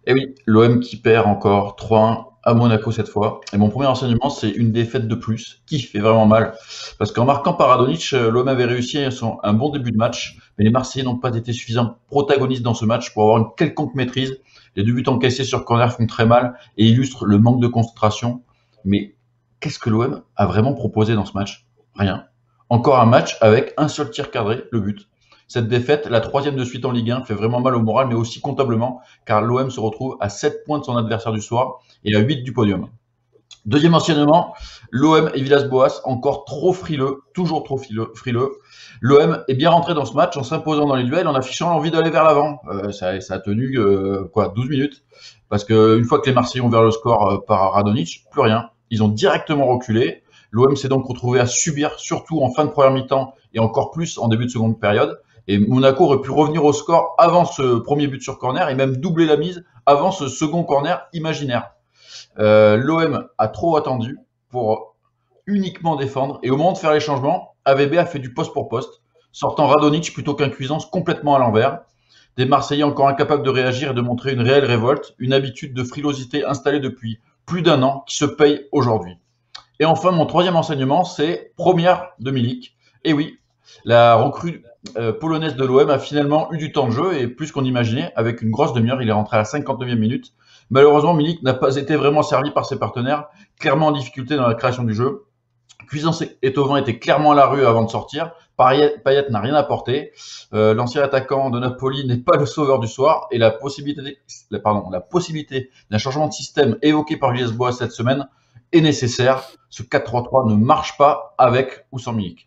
Et oui, l'OM qui perd encore 3-1 à Monaco cette fois. Et mon premier enseignement, c'est une défaite de plus qui fait vraiment mal. Parce qu'en marquant par Radonjic, l'OM avait réussi un bon début de match, mais les Marseillais n'ont pas été suffisamment protagonistes dans ce match pour avoir une quelconque maîtrise. Les deux buts encaissés sur corner font très mal et illustrent le manque de concentration. Mais qu'est-ce que l'OM a vraiment proposé dans ce match? Rien. Encore un match avec un seul tir cadré, le but. Cette défaite, la troisième de suite en Ligue 1, fait vraiment mal au moral, mais aussi comptablement, car l'OM se retrouve à 7 points de son adversaire du soir et à 8 du podium. Deuxième enseignement, l'OM et Villas-Boas, encore trop frileux, toujours trop frileux. L'OM est bien rentré dans ce match en s'imposant dans les duels, en affichant l'envie d'aller vers l'avant. Ça a tenu 12 minutes, parce qu'une fois que les Marseillais ont ouvert le score par Radonjic, plus rien. Ils ont directement reculé. L'OM s'est donc retrouvé à subir, surtout en fin de première mi-temps et encore plus en début de seconde période. Et Monaco aurait pu revenir au score avant ce premier but sur corner et même doubler la mise avant ce second corner imaginaire. L'OM a trop attendu pour uniquement défendre et au moment de faire les changements, AVB a fait du poste pour poste, sortant Radonjic plutôt qu'un Cuisance complètement à l'envers. Des Marseillais encore incapables de réagir et de montrer une réelle révolte, une habitude de frilosité installée depuis plus d'un an qui se paye aujourd'hui. Et enfin, mon troisième enseignement, c'est première de Milik. Et oui, la recrue polonaise de l'OM a finalement eu du temps de jeu et plus qu'on imaginait, avec une grosse demi-heure, il est rentré à la 59e minute. Malheureusement, Milik n'a pas été vraiment servi par ses partenaires, clairement en difficulté dans la création du jeu. Cuisance et Thauvin étaient clairement à la rue avant de sortir. Payet n'a rien apporté. L'ancien attaquant de Napoli n'est pas le sauveur du soir. Et la possibilité d'un changement de système évoqué par Villas-Boas cette semaine est nécessaire. Ce 4-3-3 ne marche pas avec ou sans Milik.